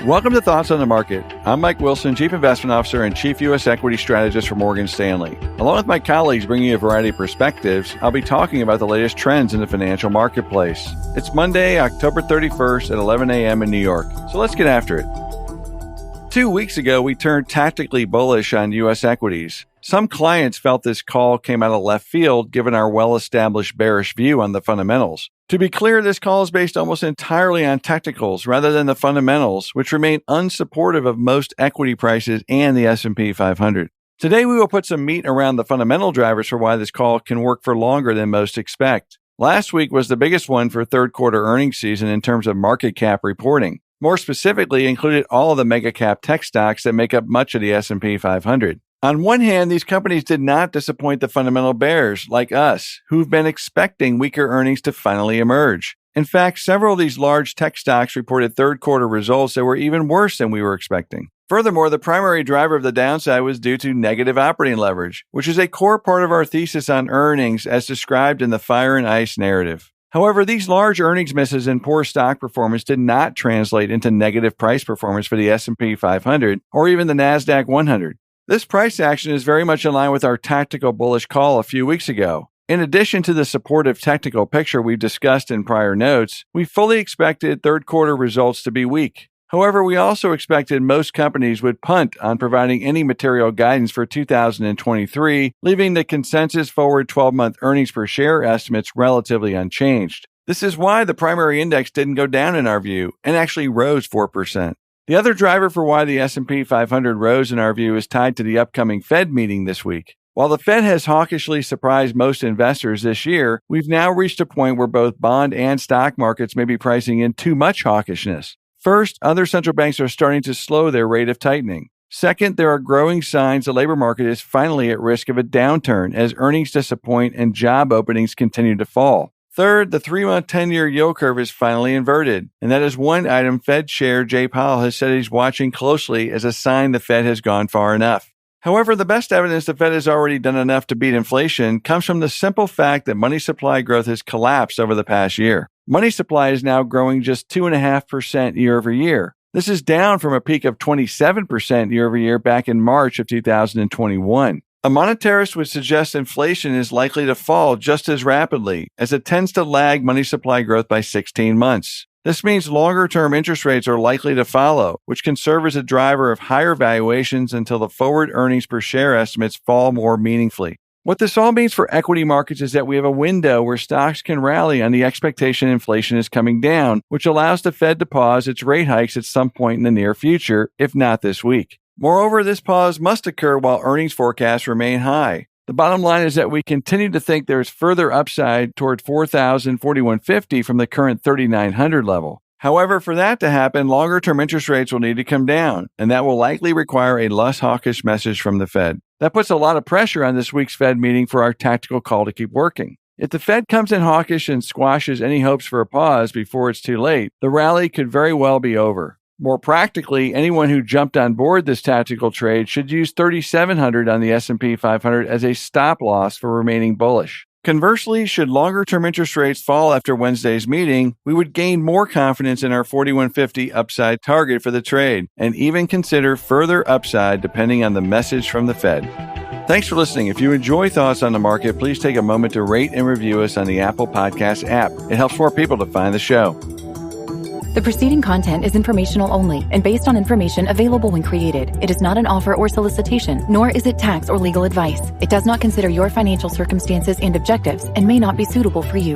Welcome to Thoughts on the Market. I'm Mike Wilson, Chief Investment Officer and Chief U.S. Equity Strategist for Morgan Stanley. Along with my colleagues bringing you a variety of perspectives, I'll be talking about the latest trends in the financial marketplace. It's Monday, October 31st at 11 a.m. in New York. So let's get after it. 2 weeks ago, we turned tactically bullish on U.S. equities. Some clients felt this call came out of left field given our well-established bearish view on the fundamentals. To be clear, this call is based almost entirely on technicals rather than the fundamentals, which remain unsupportive of most equity prices and the S&P 500. Today, we will put some meat around the fundamental drivers for why this call can work for longer than most expect. Last week was the biggest one for third quarter earnings season in terms of market cap reporting. More specifically, included all of the mega cap tech stocks that make up much of the S&P 500. On one hand, these companies did not disappoint the fundamental bears like us, who've been expecting weaker earnings to finally emerge. In fact, several of these large tech stocks reported third quarter results that were even worse than we were expecting. Furthermore, the primary driver of the downside was due to negative operating leverage, which is a core part of our thesis on earnings as described in the fire and ice narrative. However, these large earnings misses and poor stock performance did not translate into negative price performance for the S&P 500 or even the NASDAQ 100. This price action is very much in line with our tactical bullish call a few weeks ago. In addition to the supportive technical picture we've discussed in prior notes, we fully expected third quarter results to be weak. However, we also expected most companies would punt on providing any material guidance for 2023, leaving the consensus forward 12-month earnings per share estimates relatively unchanged. This is why the primary index didn't go down in our view and actually rose 4%. The other driver for why the S&P 500 rose in our view is tied to the upcoming Fed meeting this week. While the Fed has hawkishly surprised most investors this year, we've now reached a point where both bond and stock markets may be pricing in too much hawkishness. First, other central banks are starting to slow their rate of tightening. Second, there are growing signs the labor market is finally at risk of a downturn as earnings disappoint and job openings continue to fall. Third, the 3-month 10-year yield curve is finally inverted, and that is one item Fed Chair Jay Powell has said he's watching closely as a sign the Fed has gone far enough. However, the best evidence the Fed has already done enough to beat inflation comes from the simple fact that money supply growth has collapsed over the past year. Money supply is now growing just 2.5% year over year. This is down from a peak of 27% year over year back in March of 2021. A monetarist would suggest inflation is likely to fall just as rapidly, as it tends to lag money supply growth by 16 months. This means longer-term interest rates are likely to follow, which can serve as a driver of higher valuations until the forward earnings per share estimates fall more meaningfully. What this all means for equity markets is that we have a window where stocks can rally on the expectation inflation is coming down, which allows the Fed to pause its rate hikes at some point in the near future, if not this week. Moreover, this pause must occur while earnings forecasts remain high. The bottom line is that we continue to think there is further upside toward 4,041.50 from the current 3,900 level. However, for that to happen, longer-term interest rates will need to come down, and that will likely require a less hawkish message from the Fed. That puts a lot of pressure on this week's Fed meeting for our tactical call to keep working. If the Fed comes in hawkish and squashes any hopes for a pause before it's too late, the rally could very well be over. More practically, anyone who jumped on board this tactical trade should use 3,700 on the S&P 500 as a stop loss for remaining bullish. Conversely, should longer-term interest rates fall after Wednesday's meeting, we would gain more confidence in our 4150 upside target for the trade and even consider further upside depending on the message from the Fed. Thanks for listening. If you enjoy Thoughts on the Market, please take a moment to rate and review us on the Apple Podcast app. It helps more people to find the show. The preceding content is informational only and based on information available when created. It is not an offer or solicitation, nor is it tax or legal advice. It does not consider your financial circumstances and objectives and may not be suitable for you.